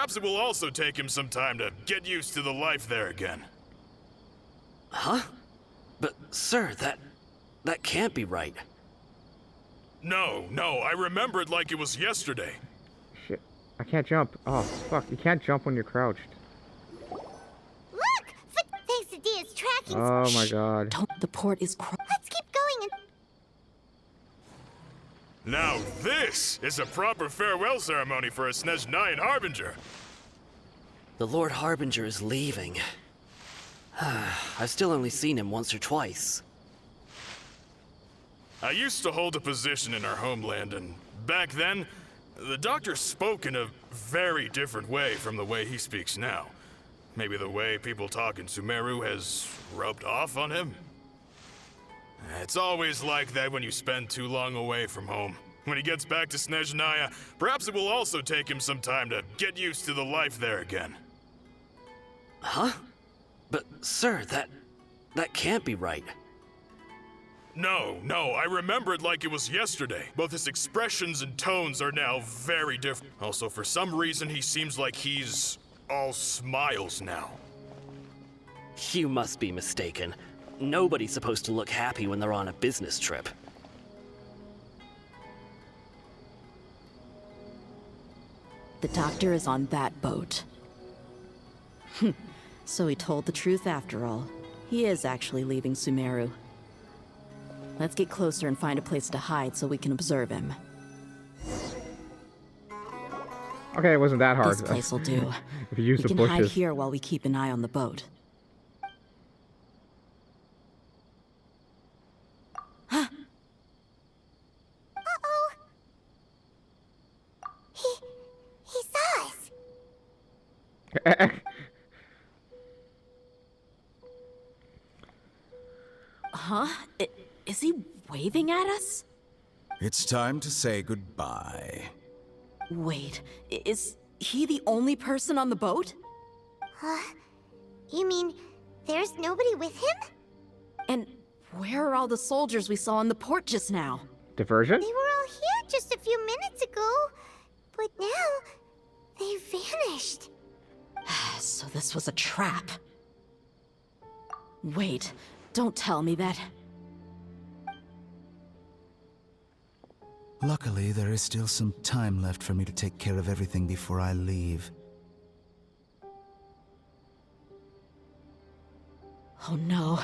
Perhaps it will also take him some time to get used to the life there again. Huh? But, sir, that can't be right. No, I remember it like it was yesterday. Shit. I can't jump. Oh, fuck. You can't jump when you're crouched. Look! Thanks to Dia's tracking. Oh my god. The port is Let's keep going and... Now this is a proper farewell ceremony for a Snezhnayan Harbinger. The Lord Harbinger is leaving. I've still only seen him once or twice. I used to hold a position in our homeland, and back then, the doctor spoke in a very different way from the way he speaks now. Maybe the way people talk in Sumeru has rubbed off on him? It's always like that when you spend too long away from home. When he gets back to Snezhnaya, perhaps it will also take him some time to get used to the life there again. Huh? But, sir, that can't be right. No, I remember it like it was yesterday. Both his expressions and tones are now very different. Also, for some reason, he seems like he's all smiles now. You must be mistaken. Nobody's supposed to look happy when they're on a business trip. The doctor is on that boat. So he told the truth after all. He is actually leaving Sumeru. Let's get closer and find a place to hide so we can observe him. Okay, it wasn't that hard. This place will do. If you use We the can hide bushes. here while we keep an eye on the boat. Uh-oh! He saw us! Huh? Is he waving at us? It's time to say goodbye. Wait, is he the only person on the boat? You mean there's nobody with him? And where are all the soldiers we saw in the port just now? Diversion? They were all here just a few minutes ago, but now they vanished. So this was a trap. Wait, don't tell me that. Luckily, there is still some time left for me to take care of everything before I leave. Oh no.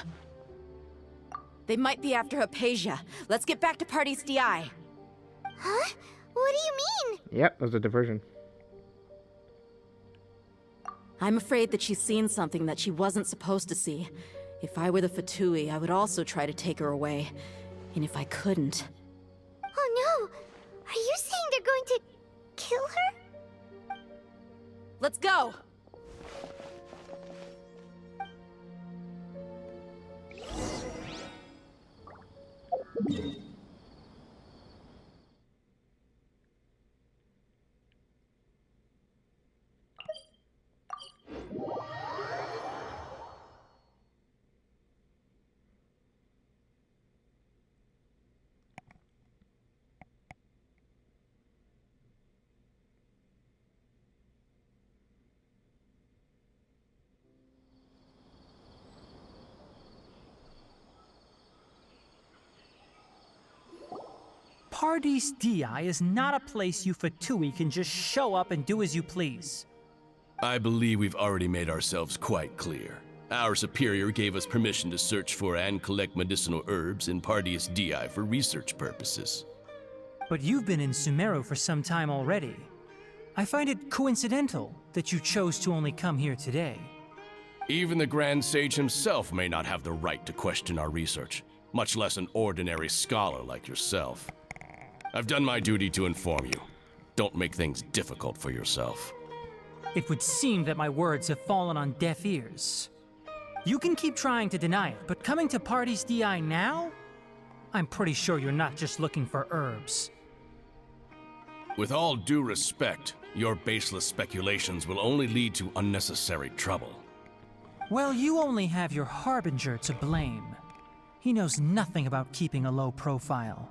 They might be after Hypatia. Let's get back to Party's DI. Huh? What do you mean? Yep, that was a diversion. I'm afraid that she's seen something that she wasn't supposed to see. If I were the Fatui, I would also try to take her away. And if I couldn't... Oh no! Are you saying they're going to kill her? Let's go! Party's DI is not a place you Fatui can just show up and do as you please. I believe we've already made ourselves quite clear. Our superior gave us permission to search for and collect medicinal herbs in Party's DI for research purposes. But you've been in Sumeru for some time already. I find it coincidental that you chose to only come here today. Even the Grand Sage himself may not have the right to question our research, much less an ordinary scholar like yourself. I've done my duty to inform you. Don't make things difficult for yourself. It would seem that my words have fallen on deaf ears. You can keep trying to deny it, but coming to Party's DI now? I'm pretty sure you're not just looking for herbs. With all due respect, your baseless speculations will only lead to unnecessary trouble. Well, you only have your Harbinger to blame. He knows nothing about keeping a low profile.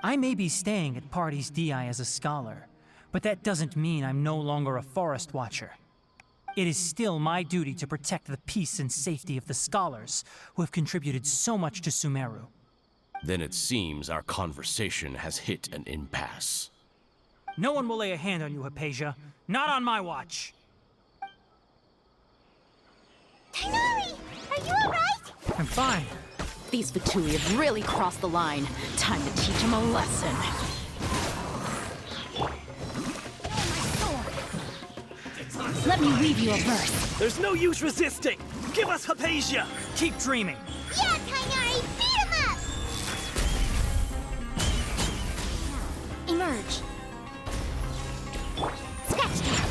I may be staying at Party's DI as a scholar, but that doesn't mean I'm no longer a forest watcher. It is still my duty to protect the peace and safety of the scholars who have contributed so much to Sumeru. Then it seems our conversation has hit an impasse. No one will lay a hand on you, Hypatia. Not on my watch. Tighnari, are you alright? I'm fine. These Fatui have really crossed the line. Time to teach them a lesson. Let me weave you a verse. There's no use resisting! Give us Hypatia! Keep dreaming. Yeah, Tighnari, beat him up! Emerge. Scratch down.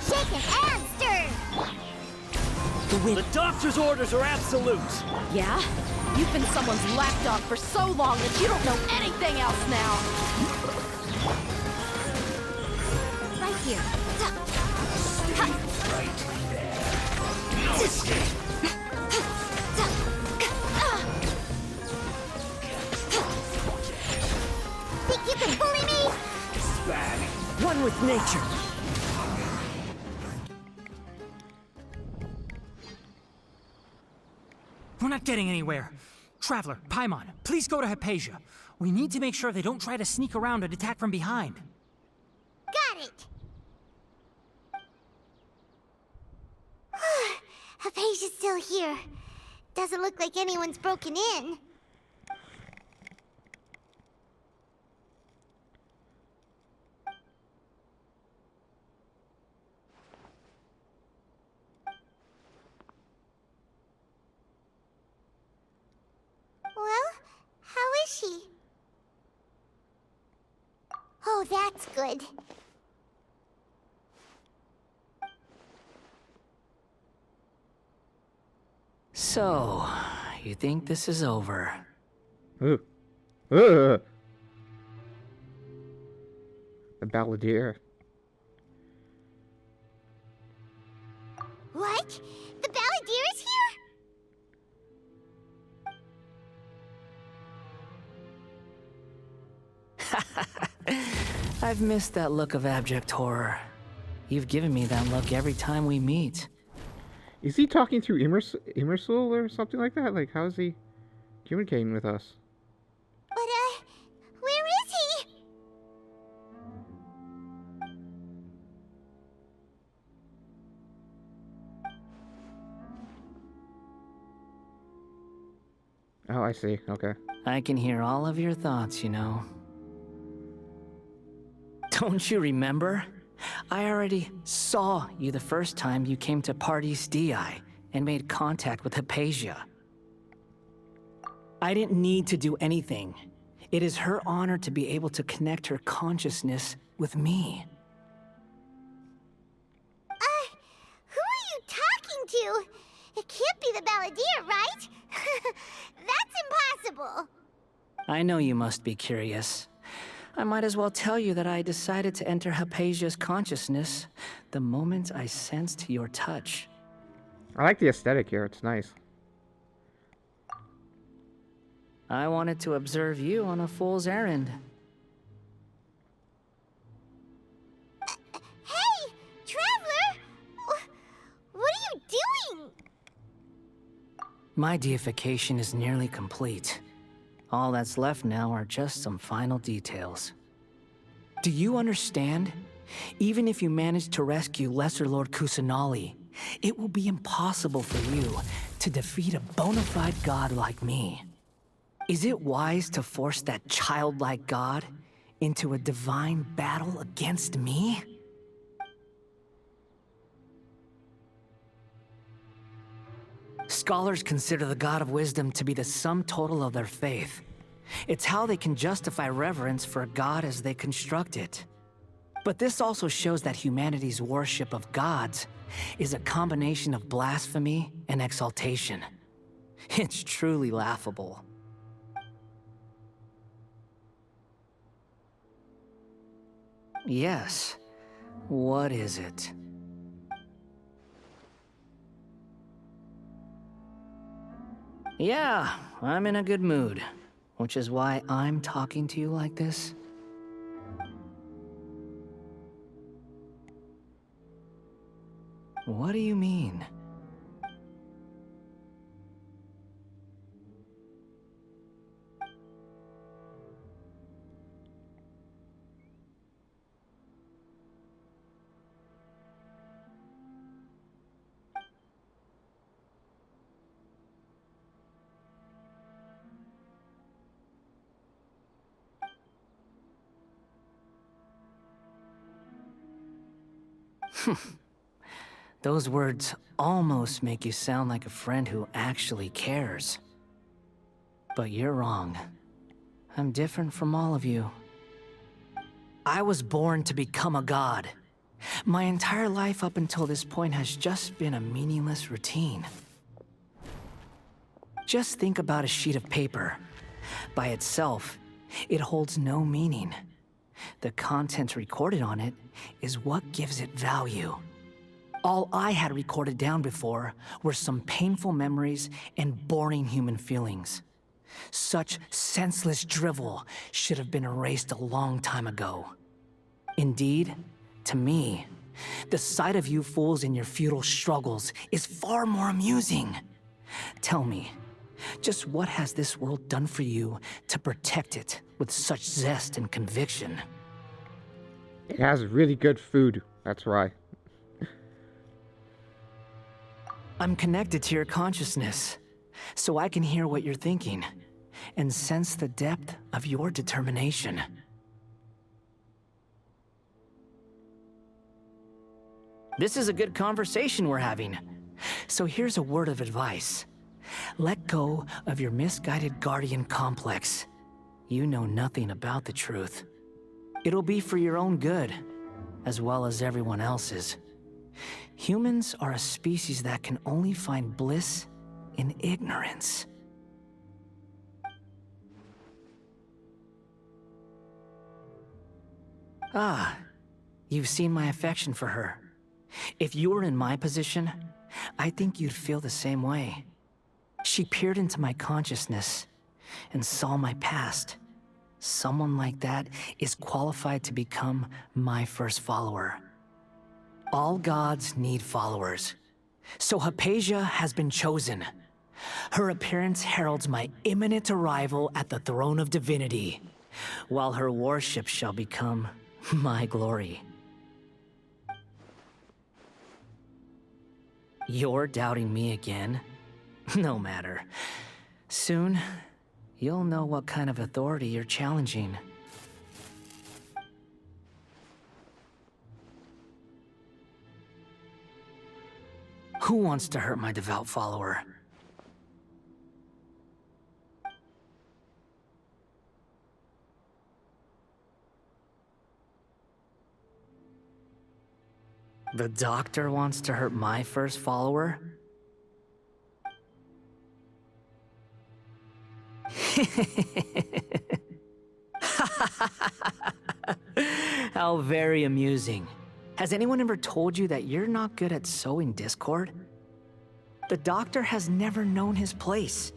Shaken and stirred. The doctor's orders are absolute! Yeah? You've been someone's lapdog for so long that you don't know anything else now. Right here. Think you can bully me? One with nature! We're not getting anywhere. Traveler, Paimon, please go to Hypatia. We need to make sure they don't try to sneak around and attack from behind. Got it! Hypatia's still here. Doesn't look like anyone's broken in. Well, how is she? Oh, that's good. So, you think this is over? Ooh. Ugh. The Balladeer. What? The Balladeer is here? I've missed that look of abject horror. You've given me that look every time we meet. Is he talking through Immersul or something like that? Like, how is he communicating with us? But, where is he? Oh, I see. Okay. I can hear all of your thoughts, you know. Don't you remember? I already saw you the first time you came to Parties DI and made contact with Hypatia. I didn't need to do anything. It is her honor to be able to connect her consciousness with me. Who are you talking to? It can't be the Balladeer, right? That's impossible. I know you must be curious. I might as well tell you that I decided to enter Hypatia's consciousness the moment I sensed your touch. I like the aesthetic here. It's nice. I wanted to observe you on a fool's errand. Hey, Traveler! What are you doing? My deification is nearly complete. All that's left now are just some final details. Do you understand? Even if you manage to rescue Lesser Lord Kusanali, it will be impossible for you to defeat a bona fide god like me. Is it wise to force that childlike god into a divine battle against me? Scholars consider the God of Wisdom to be the sum total of their faith. It's how they can justify reverence for a god as they construct it. But this also shows that humanity's worship of gods is a combination of blasphemy and exaltation. It's truly laughable. Yes. What is it? Yeah, I'm in a good mood, which is why I'm talking to you like this. What do you mean? Those words almost make you sound like a friend who actually cares. But you're wrong. I'm different from all of you. I was born to become a god. My entire life up until this point has just been a meaningless routine. Just think about a sheet of paper. By itself, it holds no meaning. The content recorded on it is what gives it value. All I had recorded down before were some painful memories and boring human feelings. Such senseless drivel should have been erased a long time ago. Indeed, to me, the sight of you fools in your futile struggles is far more amusing. Tell me, just what has this world done for you to protect it with such zest and conviction? It has really good food. That's why. I'm connected to your consciousness, so I can hear what you're thinking and sense the depth of your determination. This is a good conversation we're having. So here's a word of advice. Let go of your misguided guardian complex. You know nothing about the truth. It'll be for your own good, as well as everyone else's. Humans are a species that can only find bliss in ignorance. Ah, you've seen my affection for her. If you were in my position, I think you'd feel the same way. She peered into my consciousness and saw my past. Someone like that is qualified to become my first follower. All gods need followers. So Hypatia has been chosen. Her appearance heralds my imminent arrival at the throne of divinity, while her worship shall become my glory. You're doubting me again? No matter. Soon, you'll know what kind of authority you're challenging. Who wants to hurt my devout follower? The doctor wants to hurt my first follower? How very amusing. Has anyone ever told you that you're not good at sowing discord? The doctor has never known his place.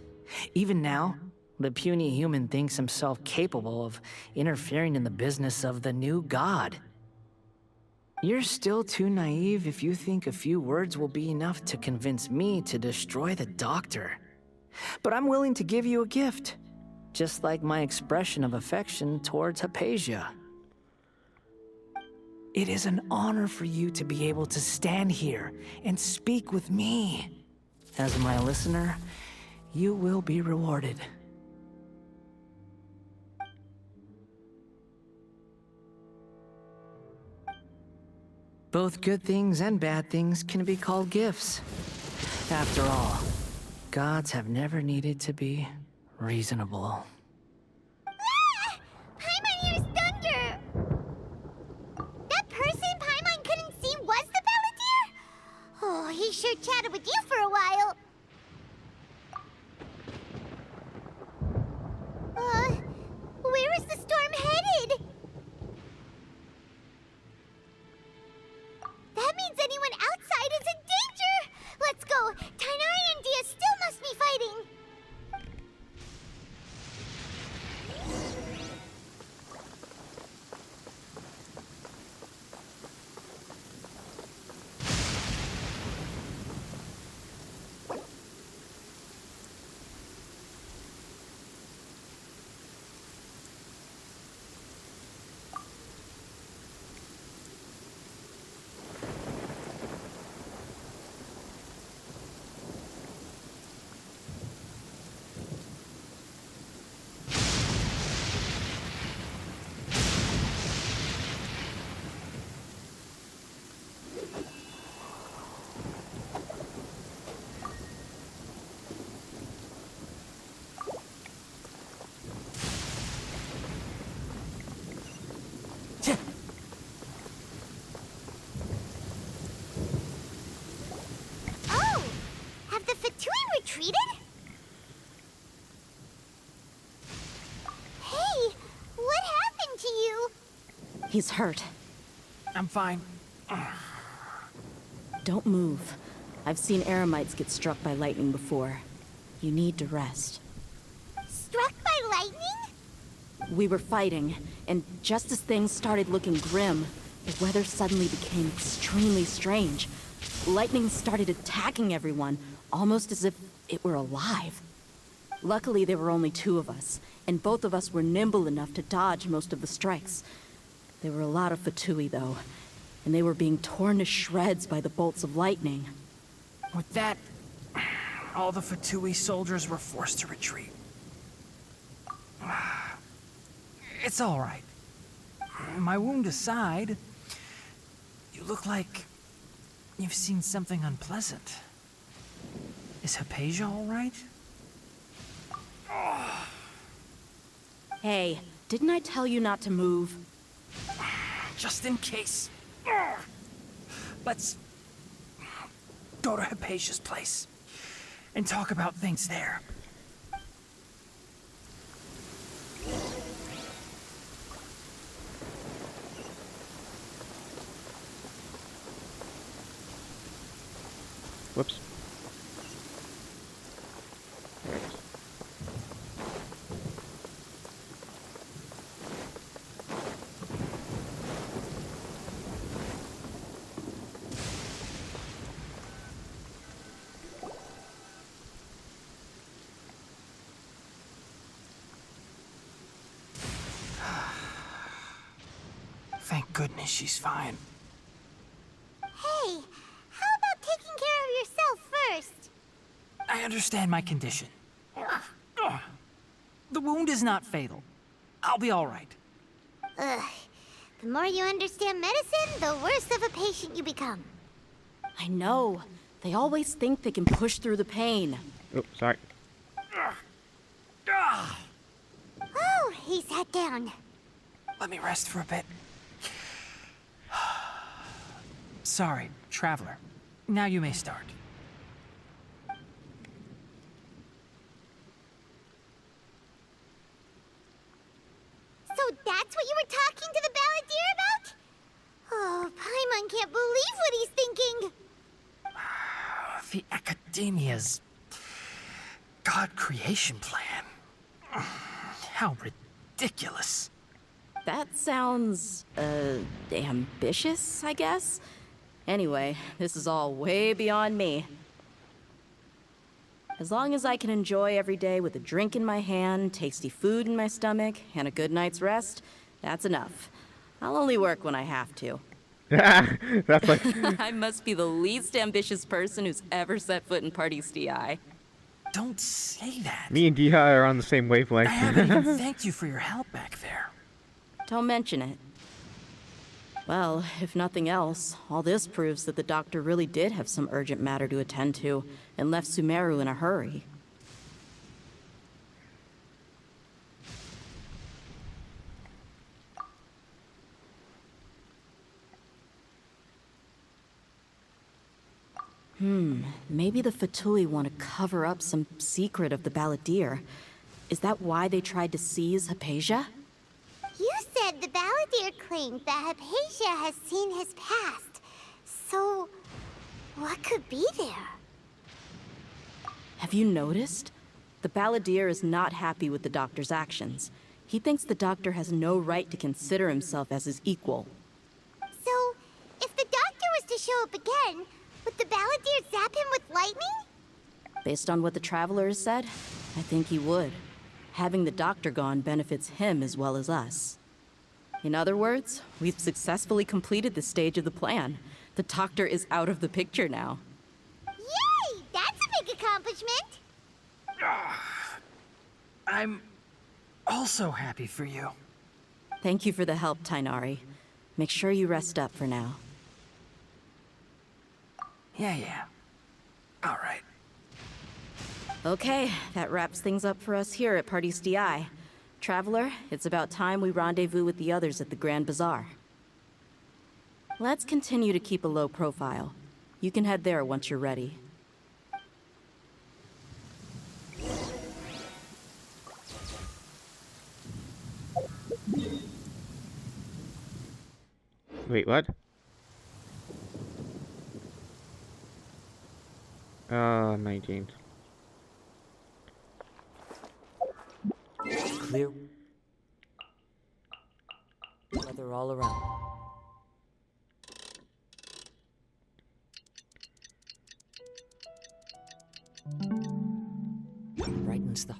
Even now, the puny human thinks himself capable of interfering in the business of the new god. You're still too naive if you think a few words will be enough to convince me to destroy the doctor. But I'm willing to give you a gift, just like my expression of affection towards Hypatia. It is an honor for you to be able to stand here and speak with me. As my listener, you will be rewarded. Both good things and bad things can be called gifts. After all, gods have never needed to be reasonable. Ah! Paimon hears thunder! That person Paimon couldn't see was the Balladeer? Oh, he sure chatted with you for a while. Where is the storm headed? That means anyone outside is in danger! Let's go! Tainari and Dia still must be fighting! retreated? Hey, what happened to you? He's hurt. I'm fine. Don't move. I've seen eremites get struck by lightning before. You need to rest. Struck by lightning? We were fighting, and just as things started looking grim, the weather suddenly became extremely strange. Lightning started attacking everyone, almost as if it were alive. Luckily, there were only two of us, and both of us were nimble enough to dodge most of the strikes. There were a lot of Fatui, though, and they were being torn to shreds by the bolts of lightning. With that, all the Fatui soldiers were forced to retreat. It's all right. My wound aside, you look like you've seen something unpleasant. Is Hypatia all right? Hey, didn't I tell you not to move? Just in case. Let's go to Hypatia's place and talk about things there. Whoops. Alright. Thank goodness she's fine. Hey, how about taking care of yourself first? I understand my condition. The wound is not fatal. I'll be all right. Ugh. The more you understand medicine, the worse of a patient you become. I know. They always think they can push through the pain. Oh, sorry. Oh, he sat down. Let me rest for a bit. Sorry, traveler. Now you may start. So that's what you were talking to the balladeer about? Oh, Paimon can't believe what he's thinking. The Academia's God creation plan. How ridiculous. That sounds, ambitious, I guess? Anyway, this is all way beyond me. As long as I can enjoy every day with a drink in my hand, tasty food in my stomach, and a good night's rest, that's enough. I'll only work when I have to. That's like... I must be the least ambitious person who's ever set foot in Party's DI. Don't say that. Me and Diha are on the same wavelength. I haven't even thanked you for your help back there. Don't mention it. Well, if nothing else, all this proves that the doctor really did have some urgent matter to attend to, and left Sumeru in a hurry. Maybe the Fatui want to cover up some secret of the balladeer. Is that why they tried to seize Hypatia? You said the balladeer claimed that Hypatia has seen his past. So, what could be there? Have you noticed? The balladeer is not happy with the doctor's actions. He thinks the doctor has no right to consider himself as his equal. So, if the doctor was to show up again, would the balladeer zap him with lightning? Based on what the traveler has said, I think he would. Having the doctor gone benefits him as well as us. In other words, we've successfully completed this stage of the plan. The doctor is out of the picture now. Yay! That's a big accomplishment! I'm also happy for you. Thank you for the help, Tainari. Make sure you rest up for now. Yeah. All right. Okay, that wraps things up for us here at Party's DI. Traveler, it's about time we rendezvous with the others at the Grand Bazaar. Let's continue to keep a low profile. You can head there once you're ready. Wait, what? 19. Clear. Weather all around. Brightens the...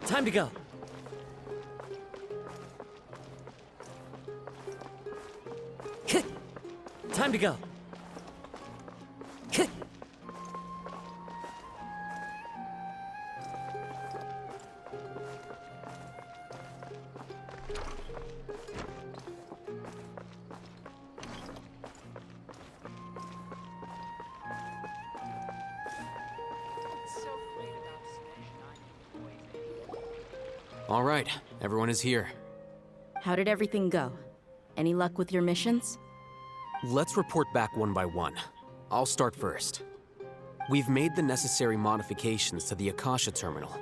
Time to go. Time to go. All right, everyone is here. How did everything go? Any luck with your missions? Let's report back one by one. I'll start first. We've made the necessary modifications to the Akasha terminal.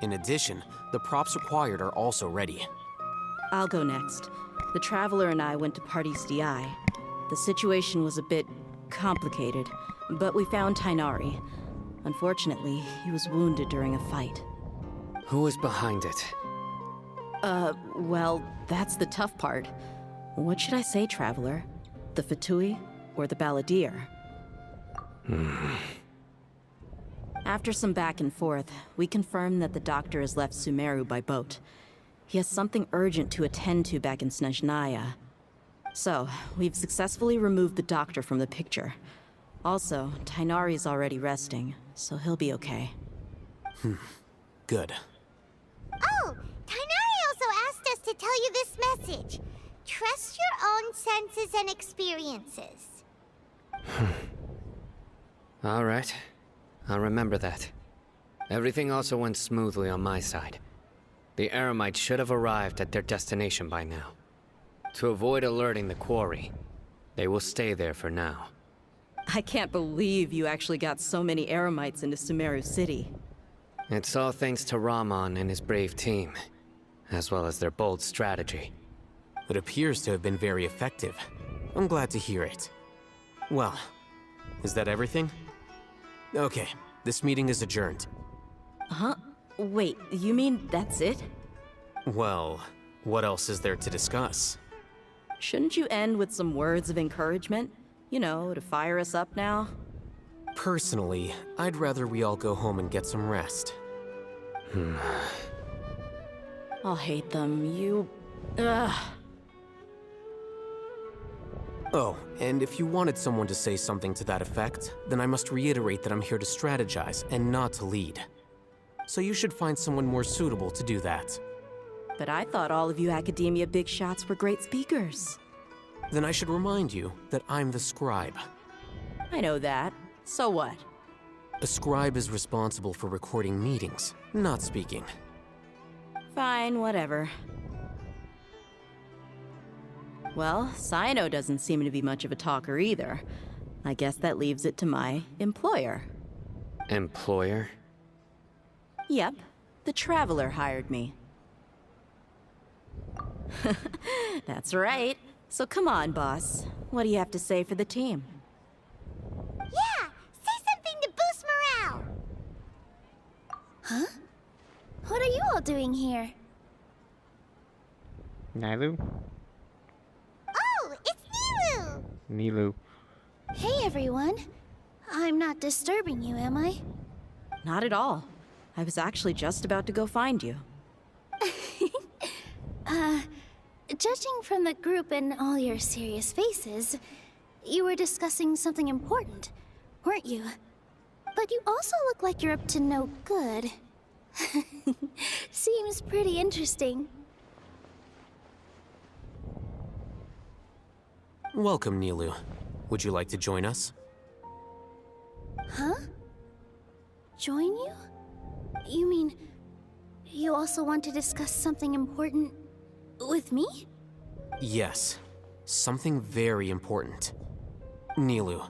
In addition, the props required are also ready. I'll go next. The Traveler and I went to Party's DI. The situation was a bit complicated, but we found Tainari. Unfortunately, he was wounded during a fight. Who was behind it? Well, that's the tough part. What should I say, Traveler? The Fatui or the Balladeer? After some back and forth, we confirmed that the doctor has left Sumeru by boat. He has something urgent to attend to back in Snezhnaya. So, we've successfully removed the doctor from the picture. Also, Tainari's already resting, so he'll be okay. Good. Oh, Tainari also asked us to tell you this message. Trust your own senses and experiences. All right. I'll remember that. Everything also went smoothly on my side. The Eremites should have arrived at their destination by now. To avoid alerting the quarry, they will stay there for now. I can't believe you actually got so many Eremites into Sumeru City. It's all thanks to Rahman and his brave team, as well as their bold strategy. It appears to have been very effective. I'm glad to hear it. Well, is that everything? Okay, this meeting is adjourned. Huh? Wait, you mean that's it? Well, what else is there to discuss? Shouldn't you end with some words of encouragement? You know, to fire us up now? Personally, I'd rather we all go home and get some rest. I'll hate them. You... Ugh. Oh, and if you wanted someone to say something to that effect, then I must reiterate that I'm here to strategize and not to lead. So you should find someone more suitable to do that. But I thought all of you Academia big shots were great speakers. Then I should remind you that I'm the scribe. I know that. So what? A scribe is responsible for recording meetings, not speaking. Fine, whatever. Well, Cyno doesn't seem to be much of a talker either. I guess that leaves it to my employer. Employer? Yep, the Traveler hired me. That's right. So come on, boss. What do you have to say for the team? Yeah, say something to boost morale. Huh? What are you all doing here? Nilu? Oh, it's Nilu! Nilu. Hey, everyone. I'm not disturbing you, am I? Not at all. I was actually just about to go find you. Judging from the group and all your serious faces, you were discussing something important, weren't you? But you also look like you're up to no good. Seems pretty interesting. Welcome, Nilu. Would you like to join us? Huh? Join you? You mean, you also want to discuss something important with me? Yes. Something very important. Nilu,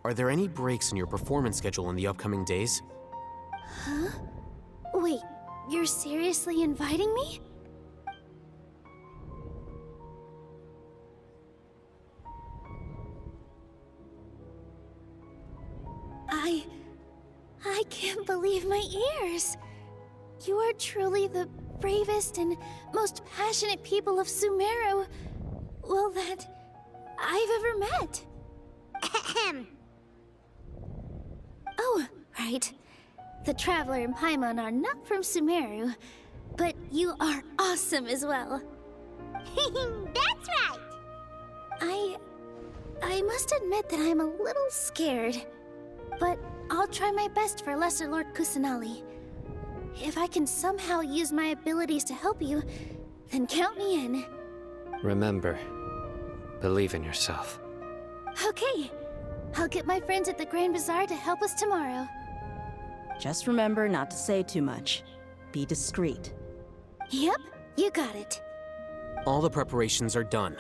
are there any breaks in your performance schedule in the upcoming days? Huh? Wait, you're seriously inviting me? I can't believe my ears. You are truly the bravest and most passionate people of Sumeru, well, that I've ever met. Ahem. Oh, right. The Traveler and Paimon are not from Sumeru, but you are awesome as well. That's right. I must admit that I'm a little scared, but I'll try my best for Lesser Lord Kusanali. If I can somehow use my abilities to help you, then count me in. Remember, believe in yourself. Okay. I'll get my friends at the Grand Bazaar to help us tomorrow. Just remember not to say too much. Be discreet. Yep, you got it. All the preparations are done.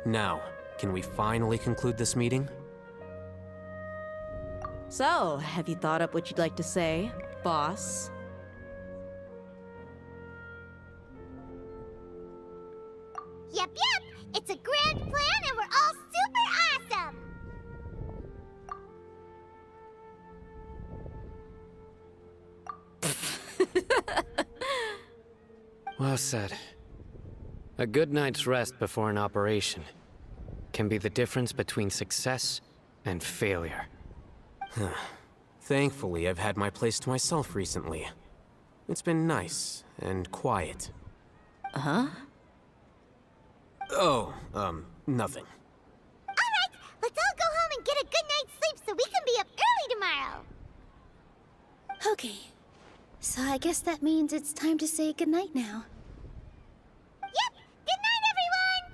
Now, can we finally conclude this meeting? So, have you thought up what you'd like to say, boss? Yep. It's a grand plan and we're all super awesome. Well said. A good night's rest before an operation can be the difference between success and failure. Thankfully, I've had my place to myself recently. It's been nice and quiet. Huh? Oh, nothing. Alright, let's all go home and get a good night's sleep so we can be up early tomorrow. Okay. So I guess that means it's time to say goodnight now. Yep, good night everyone!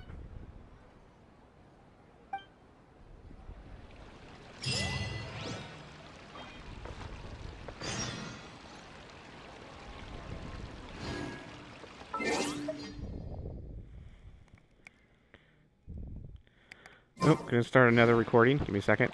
Oh, gonna start another recording. Give me a second.